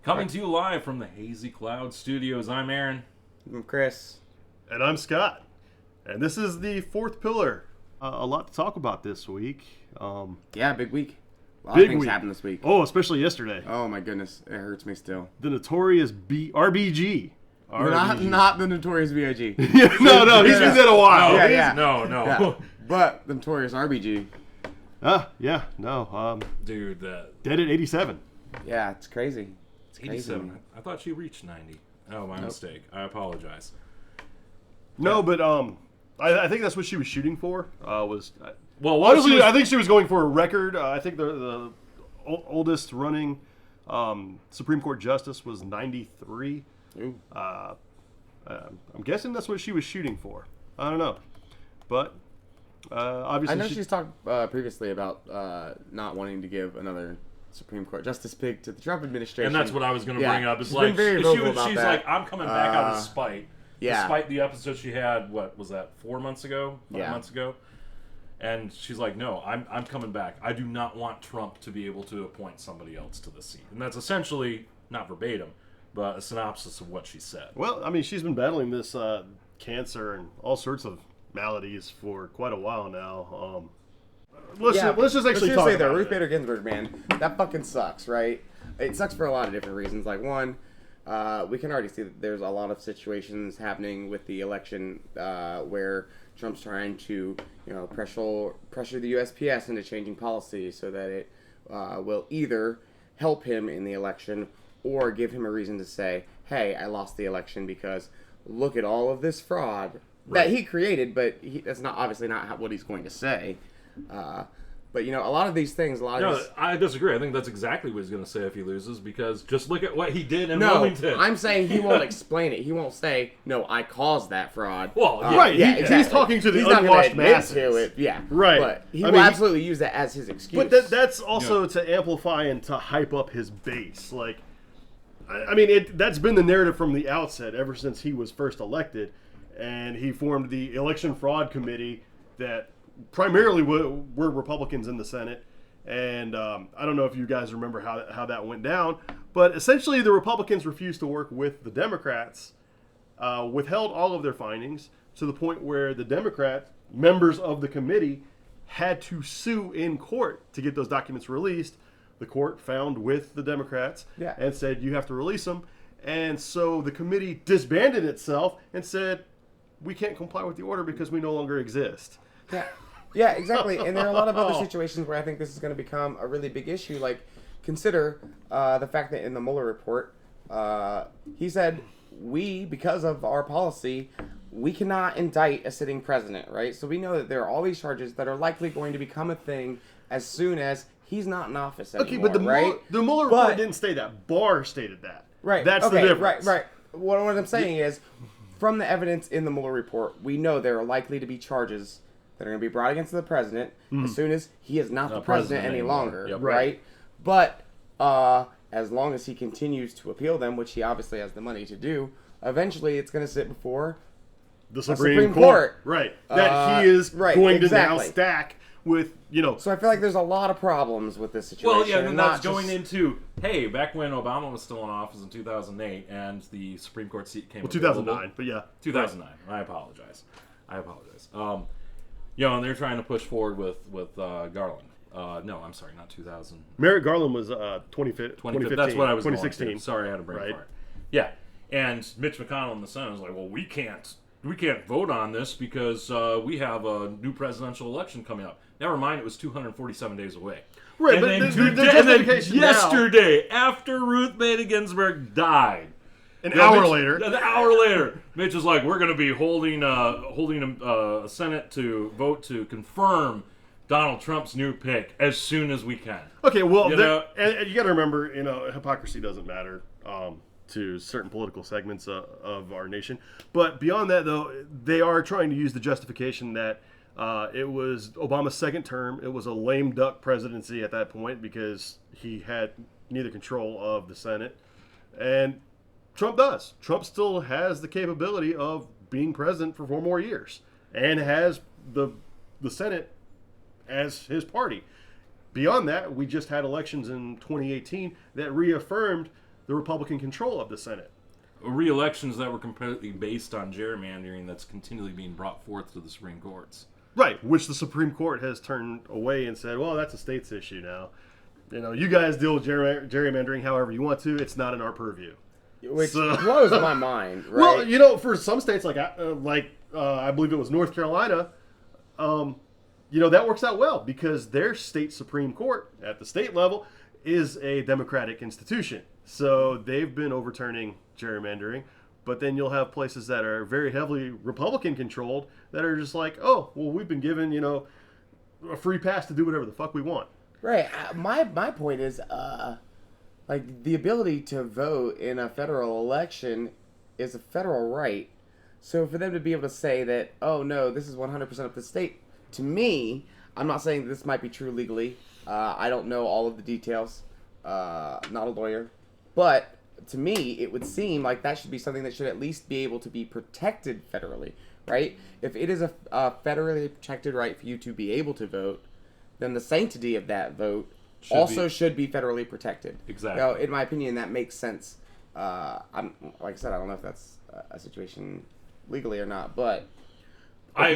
Coming to you live from the Hazy Cloud Studios, I'm Aaron. I'm Chris. And I'm Scott. And this is the fourth pillar. A lot to talk about this week. Yeah, big week. A lot of things happened this week. Oh, especially yesterday. Oh my goodness, it hurts me still. The notorious RBG. Not the notorious BIG. no, he's been dead a while. No. Yeah. But the notorious RBG. Dude, that dead at 87. Yeah, it's crazy. It's 87. Crazy. I thought she reached 90. Oh, my mistake. I apologize. No, but I think that's what she was shooting for. Well, honestly, I think she was going for a record. I think the oldest running Supreme Court justice was 93. I'm guessing that's what she was shooting for. I don't know, but obviously I know she's talked previously about not wanting to give another Supreme Court justice pick to the Trump administration, and that's what I was going to bring up. It's she's like she's like, I'm coming back out of spite. Yeah. Despite the episode she had, what was that, 4 months ago? 5 months ago? And she's like, no, I'm coming back. I do not want Trump to be able to appoint somebody else to the seat. And that's essentially, not verbatim, but a synopsis of what she said. Well, I mean, she's been battling this cancer and all sorts of maladies for quite a while now. Let's just actually talk about Ruth Bader Ginsburg, man, that fucking sucks, right? It sucks for a lot of different reasons. Like, one, we can already see that there's a lot of situations happening with the election where Trump's trying to, pressure the USPS into changing policy so that it will either help him in the election or give him a reason to say, hey, I lost the election because look at all of this fraud that he created, but that's obviously not what he's going to say. But, a lot of these things, I disagree. I think that's exactly what he's going to say if he loses, because just look at what he did in Wilmington. I'm saying he won't explain it. He won't say, no, I caused that fraud. Well, right. Exactly. He's talking to the unwashed masses. To it. Yeah. Right. But he will absolutely use that as his excuse. But that's also to amplify and to hype up his base. Like, I mean, that's been the narrative from the outset ever since he was first elected. And he formed the election fraud committee that primarily were Republicans in the Senate, and I don't know if you guys remember how that went down, but essentially the Republicans refused to work with the Democrats, withheld all of their findings to the point where the Democrat members of the committee had to sue in court to get those documents released. The court found with the Democrats and said, you have to release them, and so the committee disbanded itself and said, we can't comply with the order because we no longer exist. Yeah, exactly. And there are a lot of other situations where I think this is going to become a really big issue. Like, consider the fact that in the Mueller report, he said, because of our policy, we cannot indict a sitting president, right? So we know that there are all these charges that are likely going to become a thing as soon as he's not in office anymore, okay, but the Mueller report didn't state that. Barr stated that. Right. That's the difference. Right. What I'm saying is, from the evidence in the Mueller report, we know there are likely to be charges that are going to be brought against the president as soon as he is not the president any longer, right? But as long as he continues to appeal them, which he obviously has the money to do, eventually it's going to sit before the Supreme Court. Right. That he is going to now stack with, So I feel like there's a lot of problems with this situation. Well, yeah, and that's going into, hey, back when Obama was still in office in 2008 and the Supreme Court seat came available. 2009, but yeah. 2009. I apologize. And they're trying to push forward with Garland. No, I'm sorry, not 2000. Merrick Garland was 2015. That's what I was 2016. going to. Sorry, I had a brain fart. Yeah, and Mitch McConnell in the Senate was like, well, we can't vote on this because we have a new presidential election coming up. Never mind, it was 247 days away. Right, and but then yesterday, after Ruth Bader Ginsburg died, An hour later, Mitch is like, we're going to be holding a Senate to vote to confirm Donald Trump's new pick as soon as we can. Okay, well, and you got to remember, hypocrisy doesn't matter to certain political segments of our nation. But beyond that, though, they are trying to use the justification that it was Obama's second term. It was a lame duck presidency at that point because he had neither control of the Senate. And Trump does. Trump still has the capability of being president for 4 more years and has the Senate as his party. Beyond that, we just had elections in 2018 that reaffirmed the Republican control of the Senate. Re-elections that were completely based on gerrymandering that's continually being brought forth to the Supreme Courts. Right, which the Supreme Court has turned away and said, well, that's a state's issue now. You guys deal with gerrymandering however you want to. It's not in our purview. Which blows my mind, right? Well, for some states like I believe it was North Carolina, that works out well because their state Supreme Court at the state level is a democratic institution. So they've been overturning gerrymandering, but then you'll have places that are very heavily Republican controlled that are just like, oh, well, we've been given, a free pass to do whatever the fuck we want. Right. My point is, the ability to vote in a federal election is a federal right. So for them to be able to say that, oh no, this is 100% up to the state, to me, I'm not saying this might be true legally. I don't know all of the details. Not a lawyer. But to me, it would seem like that should be something that should at least be able to be protected federally, right? If it is a federally protected right for you to be able to vote, then the sanctity of that vote should be federally protected. Exactly. In my opinion, that makes sense. Like I said, I don't know if that's a situation legally or not, but I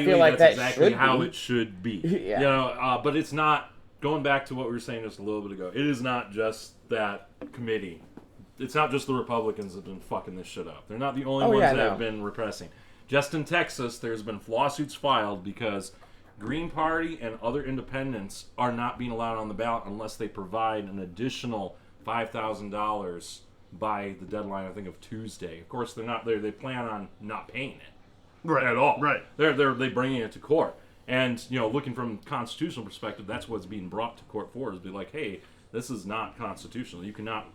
feel like that's exactly how it should be. Yeah. But it's not. Going back to what we were saying just a little bit ago, it is not just that committee. It's not just the Republicans that have been fucking this shit up. They're not the only ones that have been repressing. Just in Texas, there's been lawsuits filed because Green Party and other independents are not being allowed on the ballot unless they provide an additional $5,000 by the deadline, I think, of Tuesday. Of course, they're not there. They plan on not paying it at all. Right. They're bringing it to court. And, looking from a constitutional perspective, that's what's being brought to court for, is be like, hey, this is not constitutional. You cannot,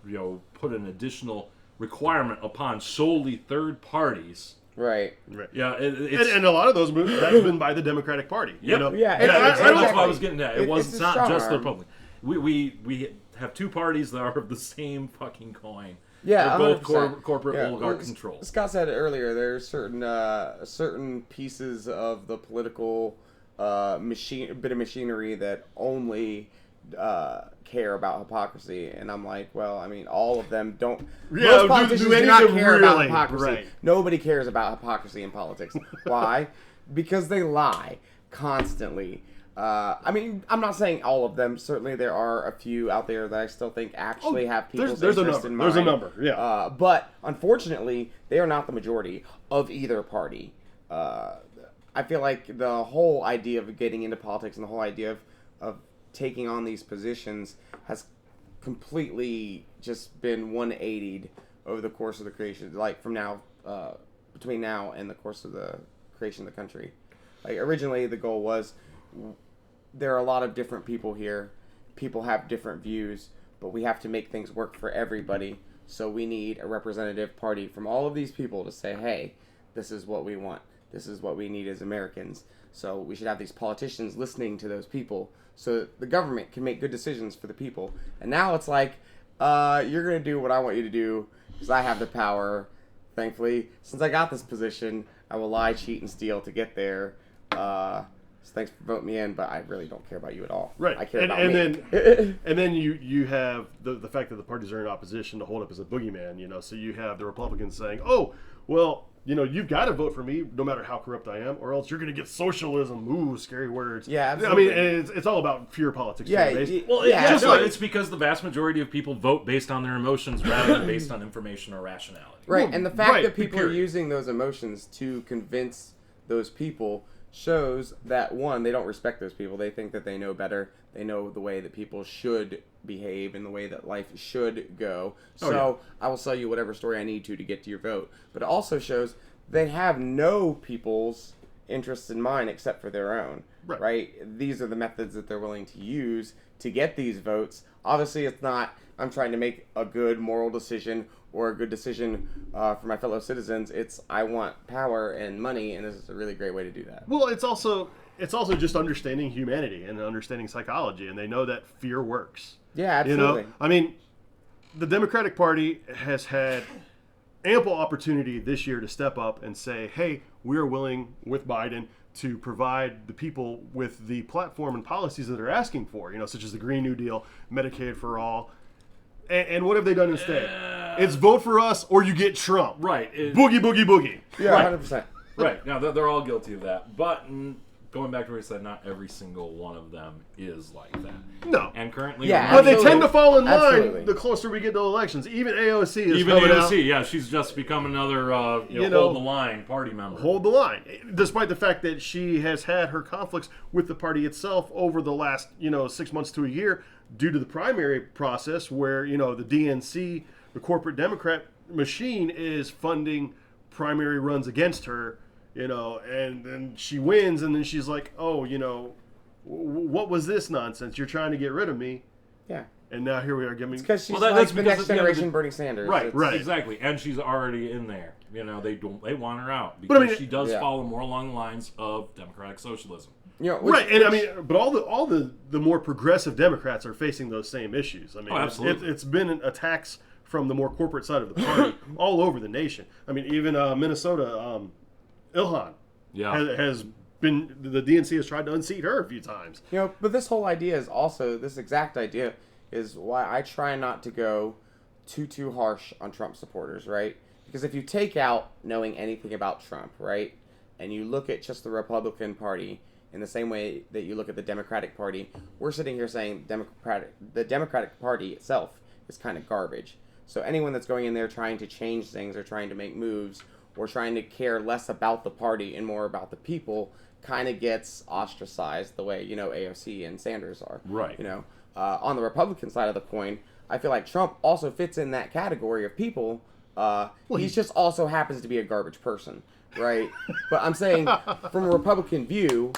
put an additional requirement upon solely third parties. Right. Yeah, and a lot of those moves, that's been by the Democratic Party. Yep. Yeah, that's what I was getting at. It's not just the Republican. We have two parties that are of the same fucking coin. Yeah, they're both corporate oligarch control. Scott said earlier, there's certain pieces of the political bit of machinery that only care about hypocrisy, and I'm like, well, I mean, all of them don't. Most politicians do not care about hypocrisy. Right. Nobody cares about hypocrisy in politics. Why? Because they lie constantly. I mean, I'm not saying all of them. Certainly, there are a few out there that I still think actually have people's interest in mind. There's a number, yeah. But unfortunately, they are not the majority of either party. I feel like the whole idea of getting into politics and the whole idea of taking on these positions has completely just been 180'd over the course of the creation, like from now, between now and the course of the creation of the country. Like originally the goal was, there are a lot of different people here. People have different views, but we have to make things work for everybody. So we need a representative party from all of these people to say, hey, this is what we want. This is what we need as Americans. So we should have these politicians listening to those people so that the government can make good decisions for the people. And now it's like, you're going to do what I want you to do because I have the power. Thankfully, since I got this position, I will lie, cheat, and steal to get there. So thanks for voting me in, but I really don't care about you at all. Right. I care about me. And then you have the fact that the parties are in opposition to hold up as a boogeyman, so you have the Republicans saying, oh, well, you've got to vote for me no matter how corrupt I am, or else you're going to get socialism. Ooh, scary words. Yeah, absolutely. I mean, it's all about pure politics. Yeah, it's because the vast majority of people vote based on their emotions rather than based on information or rationality. Right, and the fact that people are using those emotions to convince those people shows that, one, they don't respect those people. They think that they know better. They know the way that people should behave and the way that life should go. So I will sell you whatever story I need to get to your vote. But it also shows they have no people's interests in mind except for their own. Right? These are the methods that they're willing to use to get these votes. Obviously, it's not, I'm trying to make a good moral decision or a good decision for my fellow citizens. It's, I want power and money, and this is a really great way to do that. Well, it's also just understanding humanity and understanding psychology, and they know that fear works. Yeah, absolutely. I mean, the Democratic Party has had ample opportunity this year to step up and say, hey, we are willing, with Biden, to provide the people with the platform and policies that they're asking for, such as the Green New Deal, Medicaid for all. And what have they done instead? It's vote for us or you get Trump. Right. Boogie, boogie, boogie. Yeah, Right. 100%. Right. Now, they're all guilty of that. But going back to what you said, not every single one of them is like that. No. And currently... Yeah, But they absolutely. tend to fall in line Absolutely. the closer we get to elections. Even AOC is Even coming out. AOC, yeah, she's just become another, hold the line party member. Hold the line, despite the fact that she has had her conflicts with the party itself over the last 6 months to a year due to the primary process where the DNC, the corporate Democrat machine, is funding primary runs against her, and then she wins, and then she's like, oh, what was this nonsense? You're trying to get rid of me. Yeah. And now here we are giving. Because she's that's like the because next at the end of generation the- Bernie Sanders. Right, It's- right. exactly. And she's already in there. They want her out But I because mean- she does Yeah. follow more along the lines of democratic socialism. Right, and I mean, but all the more progressive Democrats are facing those same issues. I mean, absolutely. it's been attacks from the more corporate side of the party all over the nation. I mean, even Minnesota, Ilhan has been, the DNC has tried to unseat her a few times. But this whole idea is also, this exact idea is why I try not to go too harsh on Trump supporters, right? Because if you take out knowing anything about Trump, right, and you look at just the Republican Party in the same way that you look at the Democratic Party, we're sitting here saying the Democratic Party itself is kind of garbage. So anyone that's going in there trying to change things or trying to make moves or trying to care less about the party and more about the people kind of gets ostracized the way, AOC and Sanders are. Right. On the Republican side of the coin, I feel like Trump also fits in that category of people. He just also happens to be a garbage person, right? But I'm saying from a Republican view,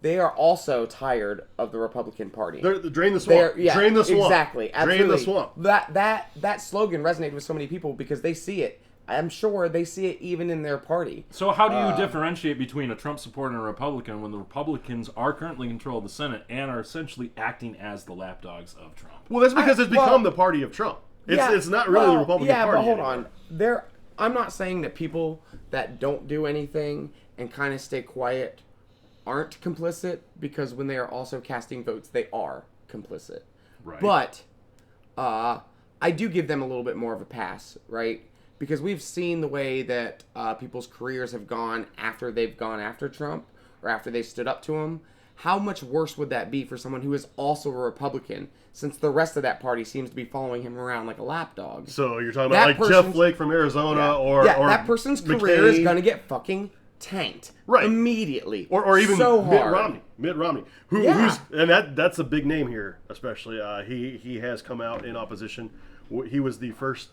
they are also tired of the Republican Party. They're drain the swamp. Drain the swamp. Exactly. Absolutely. Drain the swamp. That slogan resonated with so many people because they see it. I'm sure they see it even in their party. So how do you differentiate between a Trump supporter and a Republican when the Republicans are currently in control of the Senate and are essentially acting as the lapdogs of Trump? Well, that's because it's become the party of Trump. It's not really the Republican Party. Yeah, but hold anymore. on. I'm not saying that people that don't do anything and kind of stay quiet aren't complicit, because when they are also casting votes, they are complicit. Right. But I do give them a little bit more of a pass, right? Because we've seen the way that people's careers have gone after they've gone after Trump or after they stood up to him. How much worse would that be for someone who is also a Republican, since the rest of that party seems to be following him around like a lapdog? So you're talking about like Jeff Flake from Arizona, or that person's career is going to get fucking tanked immediately, or even so Mitt Romney, who's and that's a big name here, especially he has come out in opposition. He was the first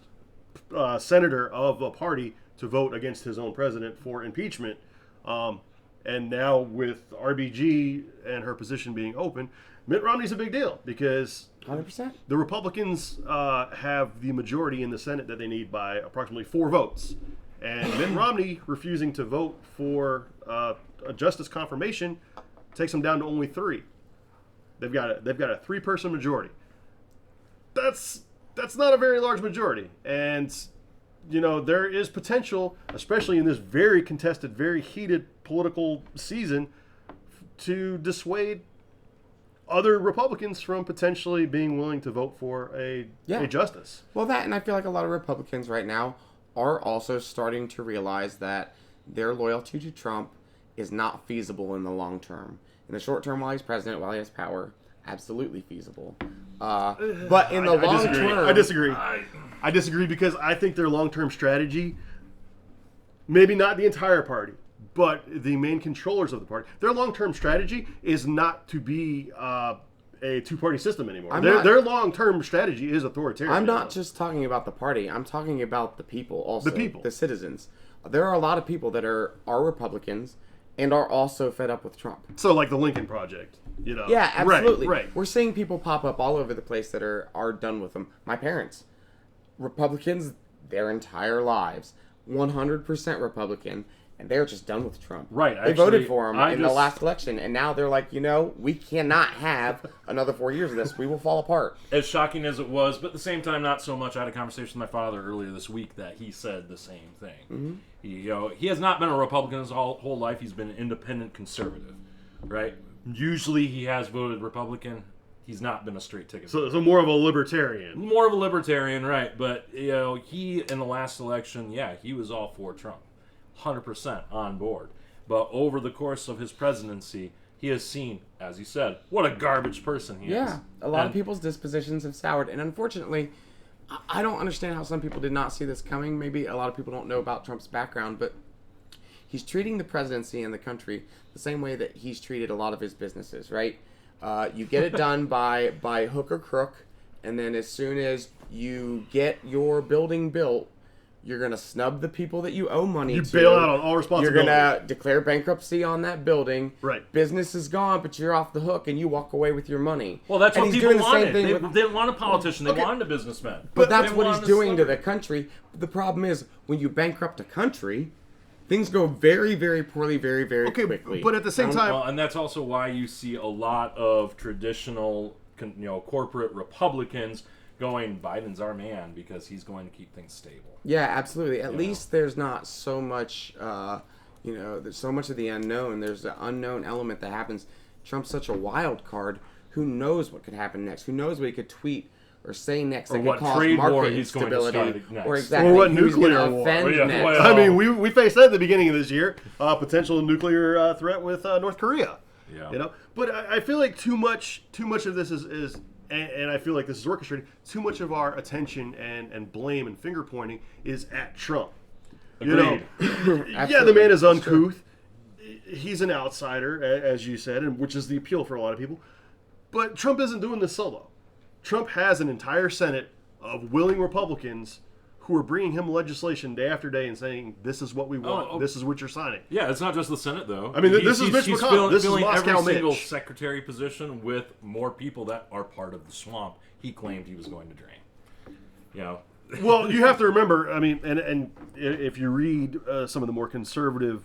senator of a party to vote against his own president for impeachment, and now with RBG and her position being open, Mitt Romney's a big deal because 100%. the Republicans have the majority in the Senate that they need by approximately 4 votes. And Mitt Romney refusing to vote for a justice confirmation takes them down to only 3. They've got a 3-person majority. That's not a very large majority, and there is potential, especially in this very contested, very heated political season, to dissuade other Republicans from potentially being willing to vote for a justice. Well, that, and I feel like a lot of Republicans right now are also starting to realize that their loyalty to Trump is not feasible in the long term. In the short term, while he's president, while he has power, absolutely feasible. But in the long term... I disagree. I disagree because I think their long-term strategy, maybe not the entire party, but the main controllers of the party, their long-term strategy is not to be a 2-party system anymore. Their long-term strategy is authoritarian. I'm not just talking about the party. I'm talking about the people also. The people. The citizens. There are a lot of people that are Republicans and are also fed up with Trump. So like the Lincoln Project, Yeah, absolutely. Right. We're seeing people pop up all over the place that are done with them. My parents, Republicans their entire lives, 100% Republican, and they're just done with Trump. Right. They voted for him in the last election, and now they're like, we cannot have another 4 years of this. We will fall apart. As shocking as it was, but at the same time, not so much. I had a conversation with my father earlier this week that he said the same thing. Mm-hmm. He has not been a Republican his whole life. He's been an independent conservative, right? Usually he has voted Republican He's not been a straight ticket. So more of a libertarian. More of a libertarian, right? But he in the last election, he was all for Trump, 100% on board. But over the course of his presidency, he has seen, as you said, what a garbage person he is. Yeah, a lot of people's dispositions have soured, and unfortunately, I don't understand how some people did not see this coming. Maybe a lot of people don't know about Trump's background, but he's treating the presidency and the country the same way that he's treated a lot of his businesses, right? You get it done by hook or crook, and then as soon as you get your building built, you're going to snub the people that you owe money to. You bail out on all responsibility. You're going to declare bankruptcy on that building. Right. Business is gone, but you're off the hook, and you walk away with your money. Well, that's what people wanted. They with, didn't want a politician. They wanted a businessman. But that's what he's doing to the country. The problem is, when you bankrupt a country, things go very, very poorly, very, very quickly. But at the same time... Well, and that's also why you see a lot of traditional, corporate Republicans going, Biden's our man, because he's going to keep things stable. Yeah, absolutely. At least there's not so much, there's so much of the unknown. There's the unknown element that happens. Trump's such a wild card. Who knows what could happen next? Who knows what he could tweet or say next that could cause market instability, or exactly what nuclear war. Next. I mean, we faced that at the beginning of this year, potential nuclear threat with North Korea. Yeah. But I feel like too much of this is and I feel like this is orchestrated. Too much of our attention and blame and finger pointing is at Trump. Agreed. Yeah, the man is uncouth. He's an outsider, as you said, and which is the appeal for a lot of people. But Trump isn't doing this solo. Trump has an entire Senate of willing Republicans who are bringing him legislation day after day and saying, this is what we want, this is what you're signing. Yeah, it's not just the Senate, though. I mean, this is Mitch McConnell. This is Moscow every single Mitch. secretary position with more people that are part of the swamp he claimed he was going to drain. Well, you have to remember, I mean, and if you read some of the more conservative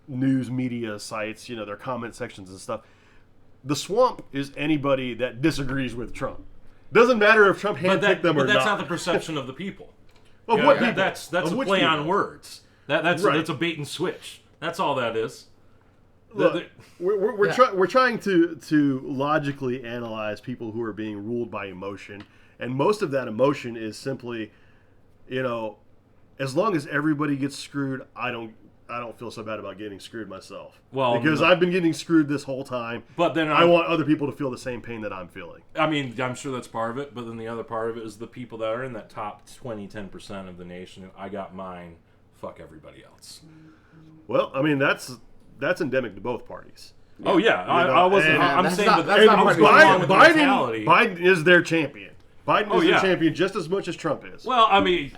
news media sites, their comment sections and stuff, the swamp is anybody that disagrees with Trump. Doesn't matter if Trump handpicked them or not. But that's not the perception of the people. Of what people? That's a play on words. That's a bait and switch. That's all that is. Look, we're trying to logically analyze people who are being ruled by emotion, and most of that emotion is simply, as long as everybody gets screwed, I don't feel so bad about getting screwed myself. Well, because I've been getting screwed this whole time. But then I want other people to feel the same pain that I'm feeling. I mean, I'm sure that's part of it. But then the other part of it is the people that are in that top 10% of the nation. I got mine. Fuck everybody else. Well, I mean that's endemic to both parties. Yeah. Oh yeah, I wasn't. I'm saying not Biden is their champion. Biden is their champion just as much as Trump is. Well, I mean.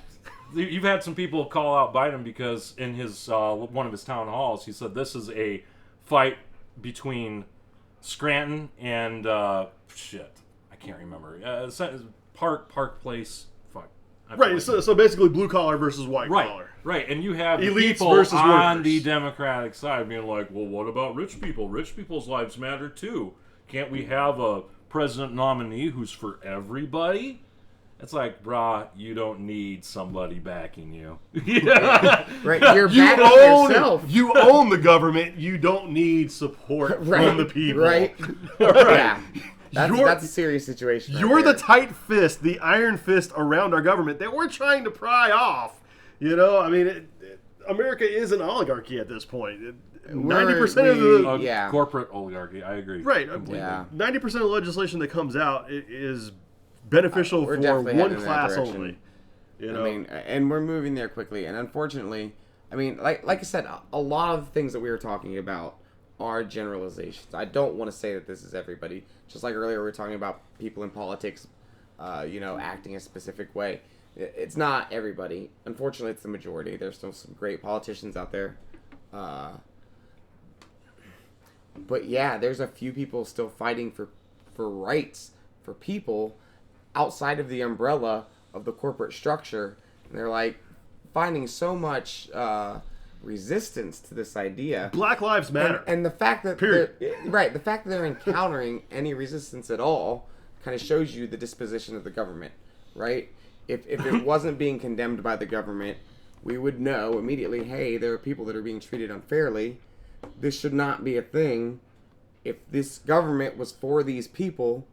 You've had some people call out Biden because in his one of his town halls, he said this is a fight between Scranton and I can't remember. Park Place. Fuck. Right. So basically, blue collar versus white collar. Right. And you have elites people versus on workers. the Democratic side being like, well, what about rich people? Rich people's lives matter too. Can't we have a president nominee who's for everybody? It's like, brah, you don't need somebody backing you. Right, you're backing yourself. You own the government. You don't need support from the people. Right? Yeah. That's a serious situation. You're the tight fist, the iron fist around our government that we're trying to pry off. I mean, America is an oligarchy at this point. 90% of the corporate oligarchy. I agree. Right. Completely. 90% of the legislation that comes out is beneficial for one class only. I mean, and we're moving there quickly. And unfortunately, I mean, like I said, a lot of the things that we were talking about are generalizations. I don't want to say that this is everybody. Just like earlier, we were talking about people in politics, acting a specific way. It's not everybody. Unfortunately, it's the majority. There's still some great politicians out there. But yeah, there's a few people still fighting for rights for people outside of the umbrella of the corporate structure. And they're like finding so much resistance to this idea. Black Lives Matter. And the fact that the fact that they're encountering any resistance at all kind of shows you the disposition of the government, right? If it wasn't being condemned by the government, we would know immediately, hey, there are people that are being treated unfairly. This should not be a thing. If this government was for these people,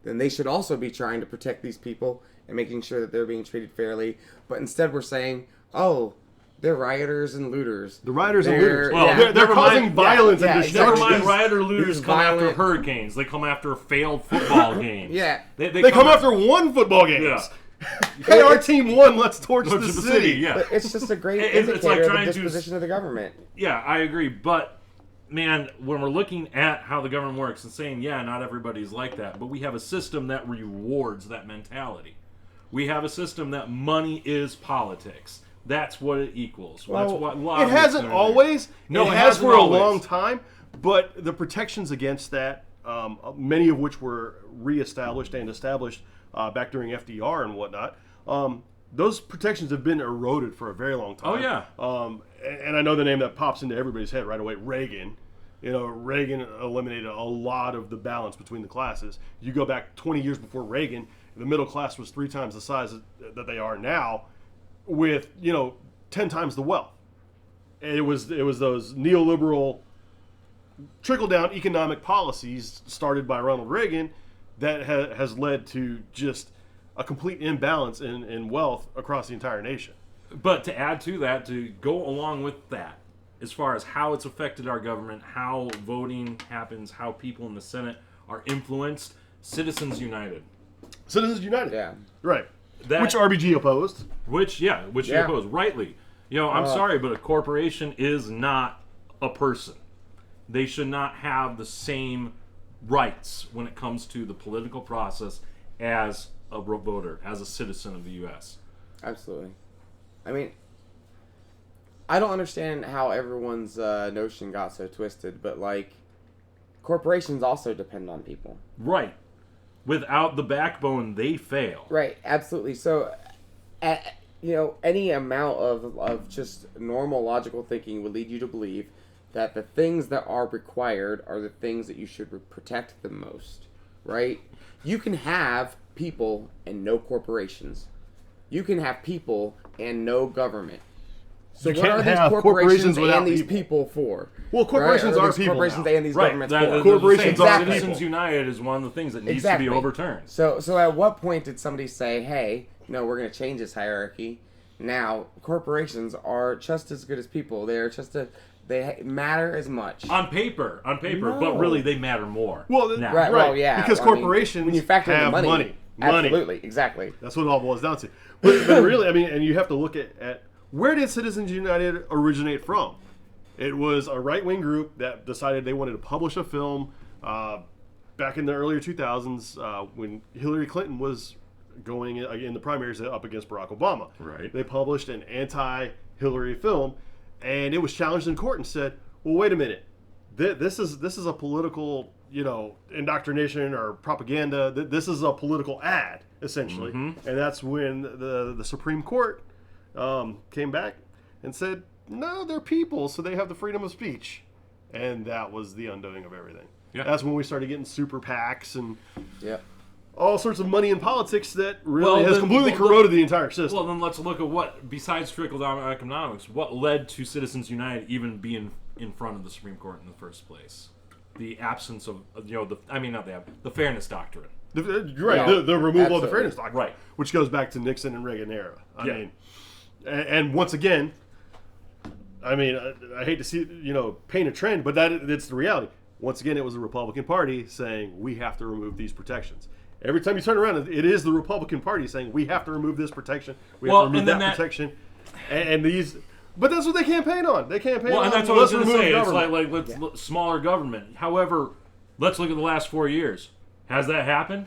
then they should also be trying to protect these people and making sure that they're being treated fairly. But instead we're saying, oh, they're rioters and looters. The rioters and looters. Well, yeah, they're causing violence and Never destruction. mind, rioters looters come after hurricanes. They come after failed football games. Yeah. They come after one football game. Yeah. Hey, our team won. Let's torch the city. Yeah. But it's just a great It's indicator like of the trying to- disposition of the government. Yeah, I agree. But, man, when we're looking at how the government works and saying, yeah, not everybody's like that, but we have a system that rewards that mentality. We have a system that money is politics. That's what it equals. Well, That's what it hasn't always. No, it it has hasn't for a always. long time. But the protections against that, many of which were reestablished and established back during FDR and whatnot, those protections have been eroded for a very long time. Oh, yeah. And I know the name that pops into everybody's head right away, Reagan. You know, Reagan eliminated a lot of the balance between the classes. You go back 20 years before Reagan, the middle class was 3 times the size that they are now, with 10 times the wealth. And it was those neoliberal trickle-down economic policies started by Ronald Reagan that has led to just a complete imbalance in wealth across the entire nation. But to add to that, to go along with that, as far as how it's affected our government, how voting happens, how people in the Senate are influenced, Citizens United. Citizens United. Yeah. Right. That- Which RBG opposed. Which you oppose, rightly. I'm sorry, but a corporation is not a person. They should not have the same rights when it comes to the political process as a voter, as a citizen of the U.S. Absolutely. I mean, I don't understand how everyone's notion got so twisted, but like, corporations also depend on people. Right. Without the backbone, they fail. Right, absolutely. So, any amount of just normal logical thinking would lead you to believe that the things that are required are the things that you should protect the most, right? You can have people and no corporations. You can have people and no government. So You what can't are these have corporations corporations without and these people. people for? Well, corporations Right? are these people corporations now. and these governments for. Corporations are Citizens people. United is one of the things that needs Exactly. to be overturned. So at what point did somebody say, hey, no, we're going to change this hierarchy? Now, corporations are just as good as people. They matter as much. On paper, No. but really they matter more. Well, now. Right, well, yeah. Because I mean, corporations when you factor in have the money. money. Absolutely, exactly. That's what it all boils down to. But really, I mean, and you have to look at where did Citizens United originate from? It was a right-wing group that decided they wanted to publish a film back in the earlier 2000s when Hillary Clinton was going in the primaries up against Barack Obama. Right. They published an anti-Hillary film, and it was challenged in court and said, well, wait a minute. This is a political, indoctrination or propaganda. This is a political ad, essentially. Mm-hmm. And that's when the Supreme Court came back and said, no, they're people, so they have the freedom of speech. And that was the undoing of everything. Yeah. That's when we started getting super PACs and Yep. all sorts of money in politics that really has then- completely corroded the entire system. Well, then let's look at what, besides trickle-down economics, what led to Citizens United even being in front of the Supreme Court in the first place? The absence of, the fairness doctrine. The removal of the absolutely. fairness doctrine, Right. which goes back to Nixon and Reagan era. I Yeah. mean, and once again, I hate to see paint a trend, but it's the reality. Once again, it was the Republican Party saying we have to remove these protections. Every time you turn around, it is the Republican Party saying we have to remove this protection, we have to remove that protection, and these. But that's what they campaign on. They campaign on. And that's what I was going to say. It's government. like let's smaller government. However, let's look at the last 4 years. Has that happened?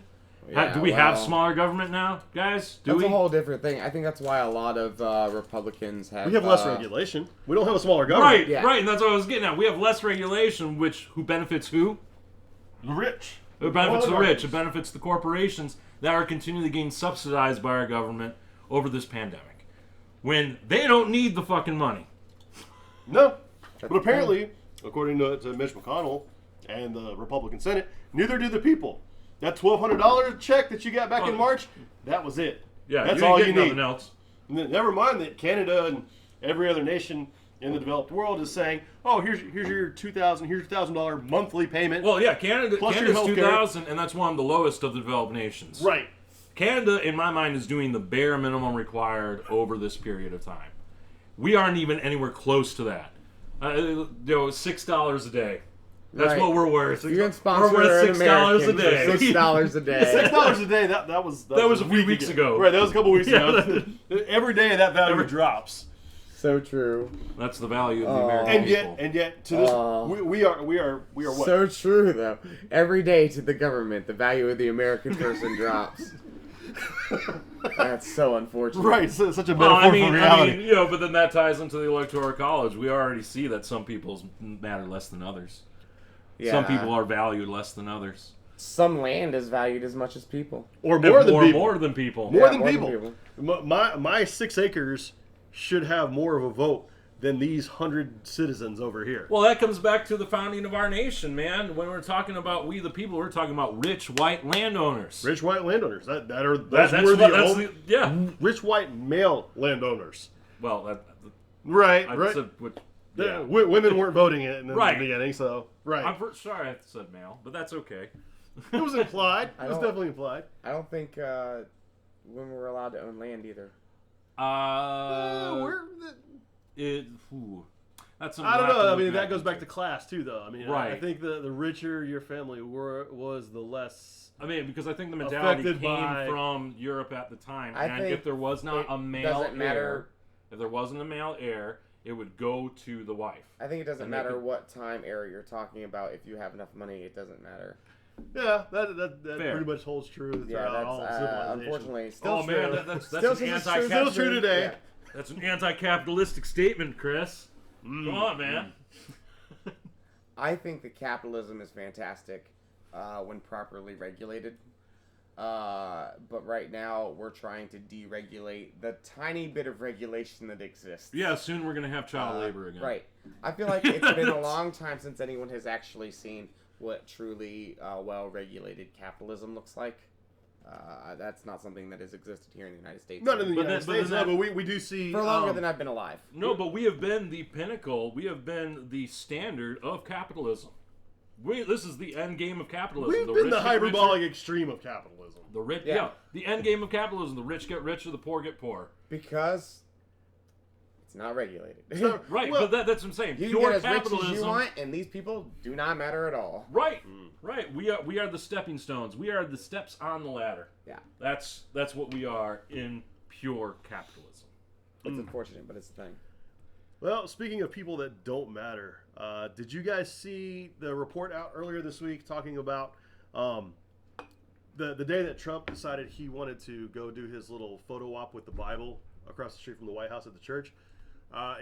Yeah, Do we have well, smaller government now, guys? Do That's we? a whole different thing. I think that's why a lot of Republicans have. We have less regulation. We don't have a smaller government. Right, Yeah. right, and that's what I was getting at. We have less regulation, who benefits who? The rich. It benefits the Oligarchs. rich. It benefits the corporations that are continually getting subsidized by our government over this pandemic, when they don't need the fucking money. No. But apparently, according to Mitch McConnell and the Republican Senate, neither do the people. That $1,200 check that you got back in March, that was it. Yeah, That's you ain't all you getting need. nothing else. Never mind that Canada and every other nation in the developed world is saying, "Oh, here's your $2,000 monthly payment." Well, yeah, Canada's healthcare. 2,000, and that's one of the lowest of the developed nations. Right. Canada, in my mind, is doing the bare minimum required over this period of time. We aren't even anywhere close to that. $6 a day. That's what we're worth. You can sponsor we're worth $6 a day. $6 a day. $6 a day. That was a few weeks ago. Right. That was a couple weeks ago. Every day that value drops. So true. That's the value of the American people. And yet, to this, we are what? So true though. Every day to the government, the value of the American person drops. That's so unfortunate. Right, so such a metaphor for reality. But then that ties into the Electoral College. We already see that some people matter less than others. Yeah. Some people are valued less than others. Some land is valued as much as people. Or more than people. More than people. More than people. My 6 acres should have more of a vote than these 100 citizens over here. Well, that comes back to the founding of our nation, man. When we're talking about we the people, we're talking about rich white landowners. Rich white landowners. Rich white male landowners. Well, right. Women weren't voting in the beginning, so right. I'm sorry I said male, but that's okay. It was implied. It was definitely implied. I don't think women were allowed to own land either. That's I don't know. I mean, that goes back to class too, though. I mean, right. I think the richer your family was, the less. I mean, because I think the mentality came from Europe at the time, and if there was not a male heir, if there wasn't a male heir, it would go to the wife. I think it doesn't matter what time era you're talking about. If you have enough money, it doesn't matter. Yeah, that pretty much holds true throughout all civilization. Unfortunately, still true. Man, that's still true today. Yeah. That's an anti-capitalistic statement, Chris. Come on, man. I think that capitalism is fantastic when properly regulated. But right now, we're trying to deregulate the tiny bit of regulation that exists. Yeah, soon we're going to have child labor again. Right. I feel like it's been a long time since anyone has actually seen what truly well-regulated capitalism looks like. That's not something that has existed here in the United States. Not in the United States, but we do see... For longer than I've been alive. No, but we have been the pinnacle. We have been the standard of capitalism. This is the end game of capitalism. We've been the hyperbolic extreme of capitalism. The end game of capitalism. The rich get richer, the poor get poor. Because it's not regulated. Right, well, but that's what I'm saying. You can get as rich as you want, and these people do not matter at all. Right, right. We are the stepping stones. We are the steps on the ladder. Yeah. That's what we are in pure capitalism. It's unfortunate, but it's the thing. Well, speaking of people that don't matter, did you guys see the report out earlier this week talking about the day that Trump decided he wanted to go do his little photo op with the Bible across the street from the White House at the church?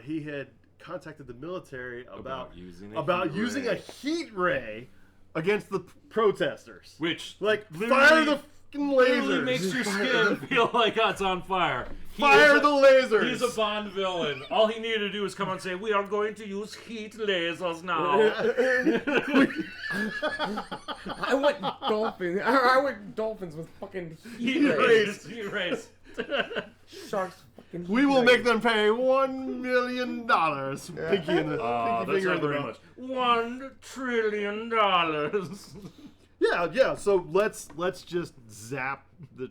He had contacted the military about using a heat ray against the protesters. Which fire the fucking lasers. Makes your skin feel like it's on fire. Fire the lasers! He's a Bond villain. All he needed to do was come and say, "We are going to use heat lasers now." I want dolphins. I want dolphins with fucking heat rays. Heat rays. Sharks. Fucking heat we will rays. make them pay $1 million. Pinky in the pinky finger in the mouth. $1 trillion. Yeah. So let's just zap the.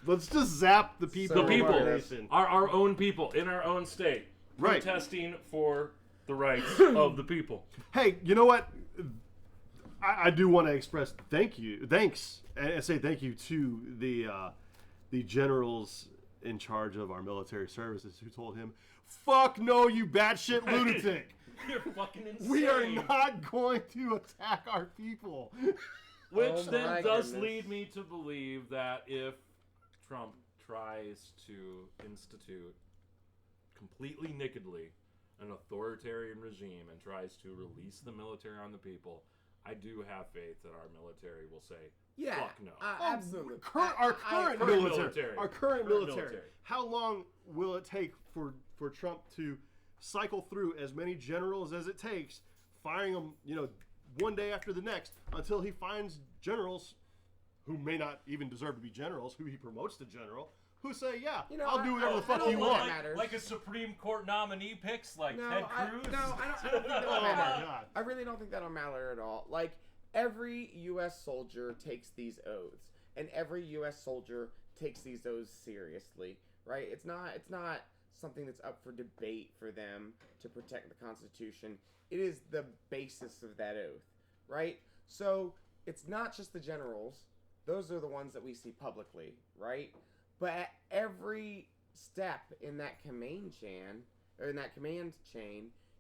Let's just zap the people. The people, our own people in our own state, protesting for the rights of the people. Hey, you know what? I do want to express thanks, and say thank you to the generals in charge of our military services who told him, "Fuck no, you batshit lunatic! You're fucking insane. We are not going to attack our people." Which then does lead me to believe that if Trump tries to institute completely nakedly an authoritarian regime and tries to release the military on the people, I do have faith that our military will say, fuck no. Absolutely. Our current military. How long will it take for Trump to cycle through as many generals as it takes, firing them, one day after the next, until he finds generals who may not even deserve to be generals, who he promotes to general, who say, yeah, You know, I'll do whatever the I fuck don't you think want. that matters. Like a Supreme Court nominee picks, like Ted Cruz. I don't think that'll Oh, my matter. God. I really don't think that'll matter at all. Like, every U.S. soldier takes these oaths, and every U.S. soldier takes these oaths seriously, right? It's not something that's up for debate for them to protect the Constitution. It is the basis of that oath, right? So it's not just the generals. Those are the ones that we see publicly, right? But at every step in that command chain,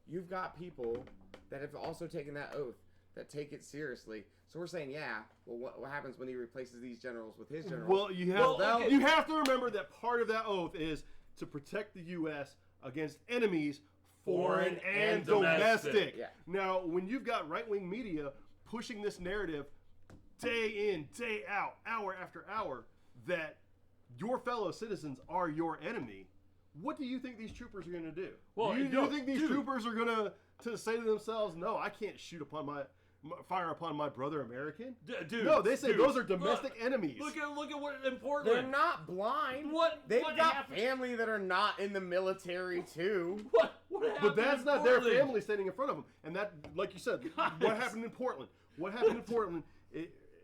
you've got people that have also taken that oath, that take it seriously. So we're saying, yeah, well, what happens when he replaces these generals with his generals? Well, you have to remember that part of that oath is to protect the U.S. against enemies, foreign and domestic. Yeah. Now, when you've got right-wing media pushing this narrative day in, day out, hour after hour, that your fellow citizens are your enemy, what do you think these troopers are going to do? Well, do you think these troopers are going to say to themselves, no, I can't fire upon my brother American? Dude, no, they say those are domestic enemies. Look at what in Portland. They're not blind. They've got happened? family that are not in the military too. What happened? But that's in not Portland? their family standing in front of them. And that, like you said, what happened in Portland? What happened in Portland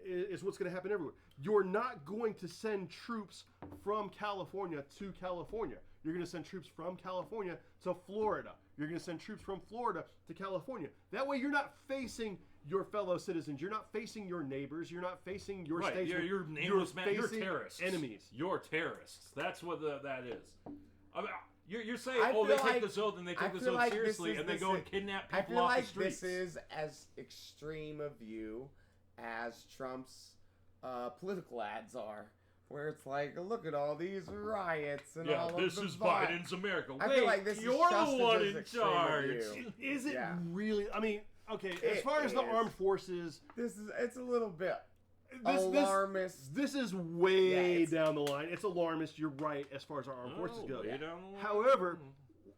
is what's going to happen everywhere. You're not going to send troops from California to California. You're going to send troops from California to Florida. You're going to send troops from Florida to California. That way you're not facing your fellow citizens. You're not facing your neighbors. You're not facing your statesmen. You're nameless, man. You're facing terrorists. enemies. You're terrorists. That's what that is. I mean, you're saying, I they feel take like- this oath and they I take this feel oath like seriously this is and they the go and si- kidnap I people feel off like the streets. this is as extreme a view as Trump's political ads are, where it's like, look at all these riots and all of this the is vi-" Biden's America. I Wait, feel like this is you're just the one as in extreme a charge. view. Is it Yeah. really? I mean, okay, as It far as the is. armed forces, It's a little bit this alarmist. This is way it's- down the line. It's alarmist. You're right as far as our armed forces go. way down the line. However,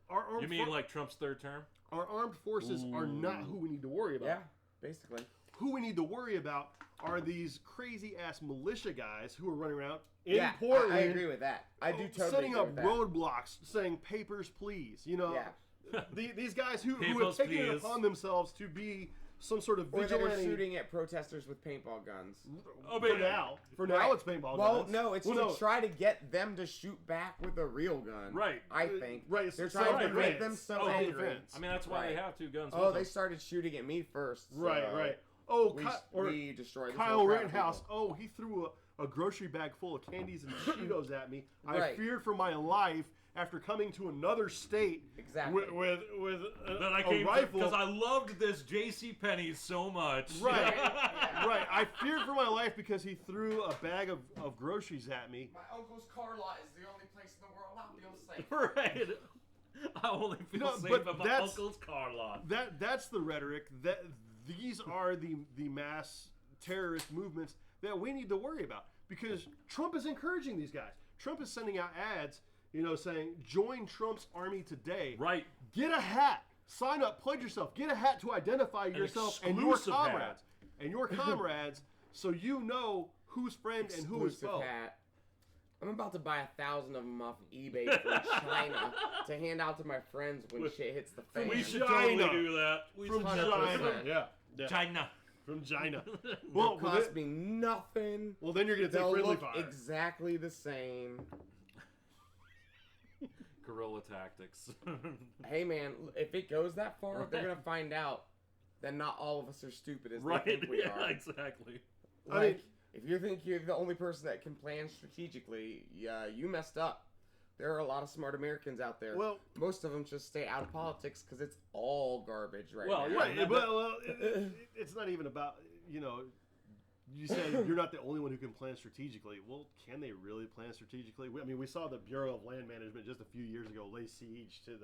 our armed You mean like Trump's third term? our armed forces are not who we need to worry about. Yeah, basically. Who we need to worry about are these crazy ass militia guys who are running around in Yeah, Portland. I agree with that. I do totally setting agree up with that. roadblocks, saying papers, please. You know, Yeah. these guys who have Papers, taken it please. upon themselves to be some sort of Or that are vigilante. shooting at protesters with paintball guns. For now, Right. it's paintball Well, guns. no, it's to try to get them to shoot back with a real gun. Right. I think. Right, They're so trying to make self-defense. them so Self-defense. angry. I mean, that's why they Right. have two guns. Oh, with they them. started shooting at me first. So Right. Oh, we destroyed this Kyle whole crowd of Rittenhouse. people. Oh, he threw a grocery bag full of candies and Cheetos at me. I Right. feared for my life after coming to another state Exactly. with That I a came rifle. because I loved this J.C. Penney so much. Right, right. I feared for my life because he threw a bag of groceries at me. My uncle's car lot is the only place in the world I feel safe. Right. I only feel No, safe but at my that's- uncle's car lot. That's the rhetoric. That these are the mass terrorist movements that we need to worry about because Trump is encouraging these guys. Trump is sending out ads, saying join Trump's army today. Right. Get a hat. Sign up. Pledge yourself. Get a hat to identify yourself and your exclusive hat. comrades. And your comrades, so you know who's friend and who is Exclusive foe. hat. I'm about to buy 1,000 of them off eBay from China to hand out to my friends when shit hits the fan. We should China. totally do that. We From should- 100%. China. Yeah. China. From China. Well, cost me nothing. Well, then you're going to take They'll friendly look fire. exactly the same. Guerrilla tactics. Hey man, if it goes that far, they're gonna find out that not all of us are stupid as Right. they think we Yeah, are. exactly. Like, mean- if you think you're the only person that can plan strategically, yeah, you messed up. There are a lot of smart Americans out there. Well- most of them just stay out of politics because it's all garbage right Well, now. yeah. Right, well, it's not even about, you said you're not the only one who can plan strategically. Well, can they really plan strategically? We saw the Bureau of Land Management just a few years ago lay siege to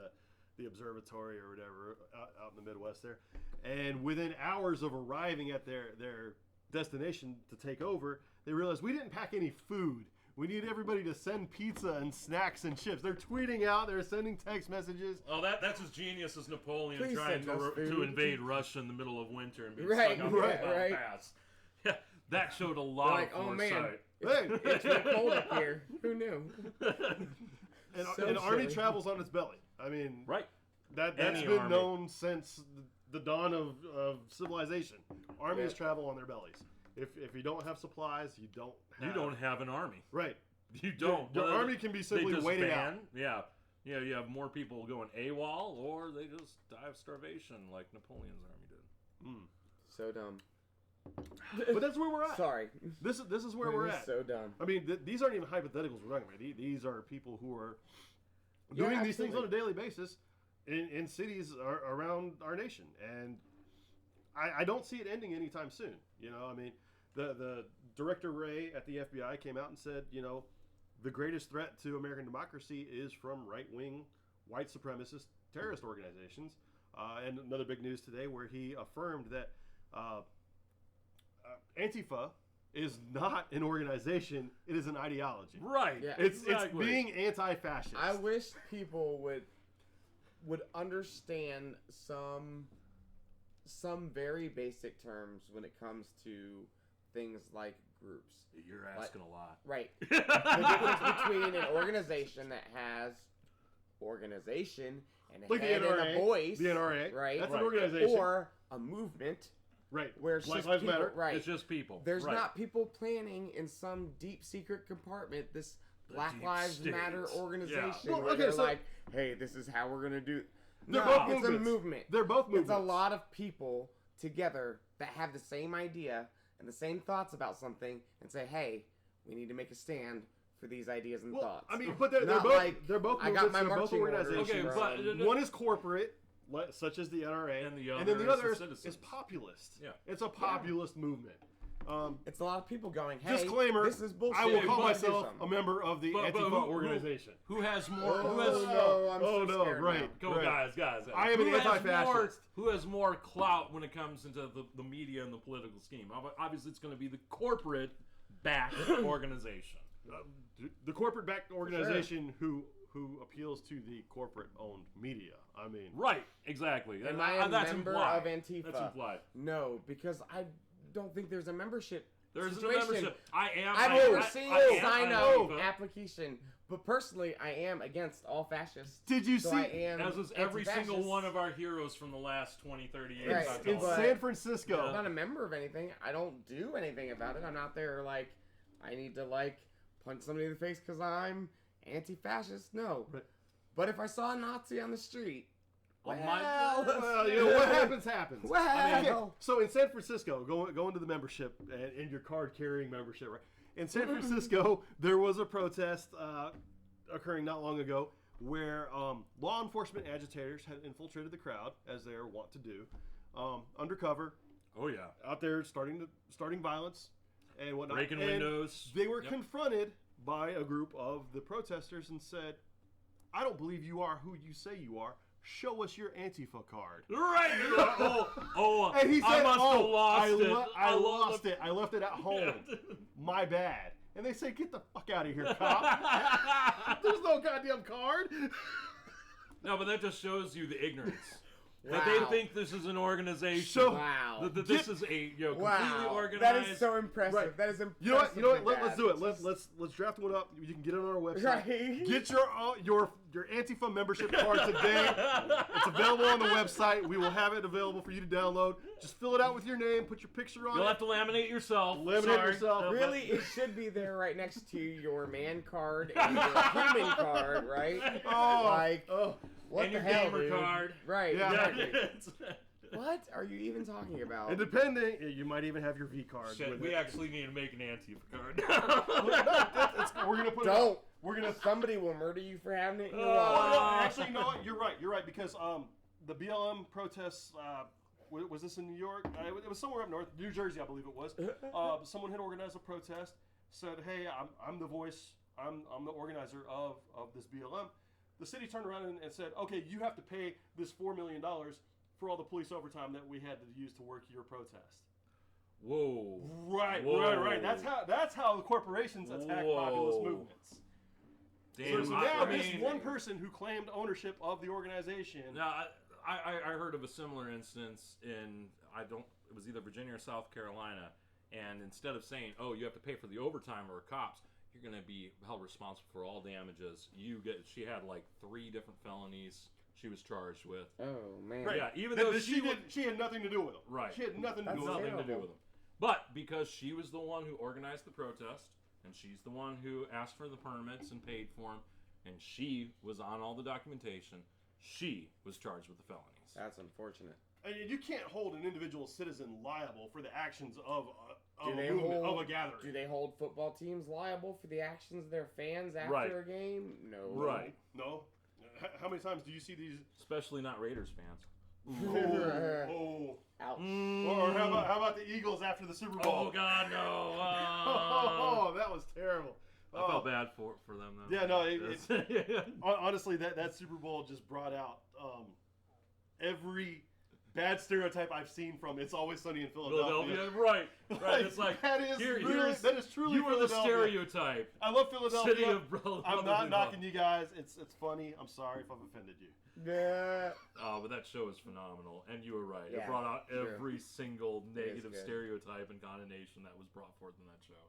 the observatory or whatever out in the Midwest there. And within hours of arriving at their destination to take over, they realized we didn't pack any food. We need everybody to send pizza and snacks and chips. They're tweeting out. They're sending text messages. Oh, that's as genius as Napoleon Please trying send us to food. invade Russia in the middle of winter and being Right, stuck on right, the right. pass. Yeah, that showed a lot Like, of oh foresight. man, Hey, It's been cold up here. Who knew? an army travels on its belly. I mean, Right. That's Any been army. known since the dawn of civilization. Armies Yeah. travel on their bellies. If you don't have supplies, you don't have an army. Right. You don't. Your army can be simply They just waited ban. Yeah. Yeah, you have more people going AWOL, or they just die of starvation like Napoleon's army did. So dumb. But that's where we're at. Sorry. This is where we're at. So dumb. I mean, these aren't even hypotheticals we're talking about. These are people who are doing these things on a daily basis in cities around our nation, and I don't see it ending anytime soon. You know, I mean, the director Ray at the FBI came out and said, you know, the greatest threat to American democracy is from right-wing white supremacist terrorist organizations. And another big news today where he affirmed that Antifa is not an organization; it is an ideology. Right. Yeah. It's Exactly. being anti-fascist. I wish people would understand some very basic terms when it comes to things like groups. You're asking a lot. Right. The difference between an organization that has organization and a Like the head and NRA. a voice. The NRA. Right. That's an organization. Or a movement Right. where it's Black just Lives people, Matter. right. It's just people. There's Right. not people planning in some deep secret compartment this Black deep Lives state. Matter organization Yeah. Well, where okay, they're so- like, hey, this is how we're gonna do. They're No, both it's movements. a movement. They're both It's movements. a lot of people together that have the same idea and the same thoughts about something and say, hey, we need to make a stand for these ideas and Well, thoughts. I mean, but they're Not both like, they're both I got movements. my They're both marching orders organizations. Okay, but- One is corporate, such as the NRA, And the then other the is other the is citizens. populist. Yeah. It's a populist movement. it's a lot of people going, hey, Disclaimer: this is bullshit. I will call We need to do myself something. a member of the But Antifa organization. Who has more? Who Oh, has no, I'm Oh, so no, scared right. now. Go, Right. guys. I am an Who has anti-fascist. Who has more clout when it comes into the media and the political scheme? Obviously, it's going to be the corporate-backed organization. The corporate-backed organization who appeals to the corporate-owned media. I mean, Right, exactly. Am I a That's member implied. of Antifa? That's implied. No, because I don't think there's a membership There's a situation. membership. I am. I've I- never I- seen I a am sign Antifa. up application, but personally, I am against all fascists. Did you so see- I am As is every anti-fascist. single one of our heroes from the last 20, 30 years. Right, I've in told but- you. San Francisco, I'm not a member of anything. I don't do anything about it. I'm not there like I need to like punch somebody in the face because I'm anti-fascist. No. Right. But if I saw a Nazi on the street, On well, you know what happens. Well. Okay, so in San Francisco, go into the membership and your card-carrying membership, right? In San Francisco, there was a protest occurring not long ago where law enforcement agitators had infiltrated the crowd, as they are wont to do, undercover, Oh yeah. out there starting violence and whatnot. Breaking And windows. They were Yep. confronted by a group of the protesters and said, "I don't believe you are who you say you are. Show us your Antifa card." Right. Oh. And he said, I must have "Oh, lost it. I love lost it. I left it at home. My bad." And they say, "Get the fuck out of here, cop." There's no goddamn card. No, but that just shows you the ignorance. Wow. That they think this is an organization. So- Wow. That this is a completely Wow. organized. That is so impressive. Right. That is impressive. You know what? Let's do it. Let's draft one up. You can get it on our website. Right. Get your Antifa membership card today. It's available on the website. We will have it available for you to download. Just fill it out with your name. Put your picture on You'll it. have to laminate yourself. Laminate Sorry. yourself. No, but- Really, it should be there right next to your man card and your human card, right? Oh. What And the your hell, gamer dude? card. Right, Yeah. exactly. What are you even talking about? And depending, you might even have your V card. Shit, with we it. actually need to make an Antifa card. We're gonna put it. Don't. We're gonna. Somebody will murder you for having it in your Well, wallet. no, actually, you know what? You're right. You're right because the BLM protests. Was this in New York? It was somewhere up north, New Jersey, I believe it was. Someone had organized a protest. Said, "Hey, I'm the voice. I'm the organizer of this BLM." The city turned around and said, "Okay, you have to pay this $4 million for all the police overtime that we had to use to work your protest." Whoa. Right. That's how the corporations attack Whoa. populist movements. Damn. So now I this mean, one person who claimed ownership of the organization. Now, I heard of a similar instance in it was either Virginia or South Carolina, And instead of saying, "Oh, you have to pay for the overtime or cops," you're going to be held responsible for all damages. She had like 3 different felonies she was charged with. Oh man. Right. Yeah, even though she had nothing to do with them. Right. She had nothing to That's do with nothing them. to do with them. But because she was the one who organized the protest, and she's the one who asked for the permits and paid for them, and she was on all the documentation, she was charged with the felonies. That's unfortunate. And you can't hold an individual citizen liable for the actions of a gathering. Do they hold football teams liable for the actions of their fans after a game? No. Right. No. How many times do you see these? Especially not Raiders fans. Oh. Ouch. Or how about the Eagles after the Super Bowl? Oh, God, no. Oh, that was terrible. I felt bad for them, though. Yeah, no. Honestly, that Super Bowl just brought out every bad stereotype I've seen from It's Always Sunny in Philadelphia. Right. It's like, that is truly you are the Philadelphia. stereotype. I love Philadelphia. City of brotherly I'm not love. knocking you guys. It's funny. I'm sorry if I've offended you. Yeah. Oh, but that show is phenomenal. And you were right. Yeah, it brought out sure. every single negative good. stereotype and condemnation that was brought forth in that show.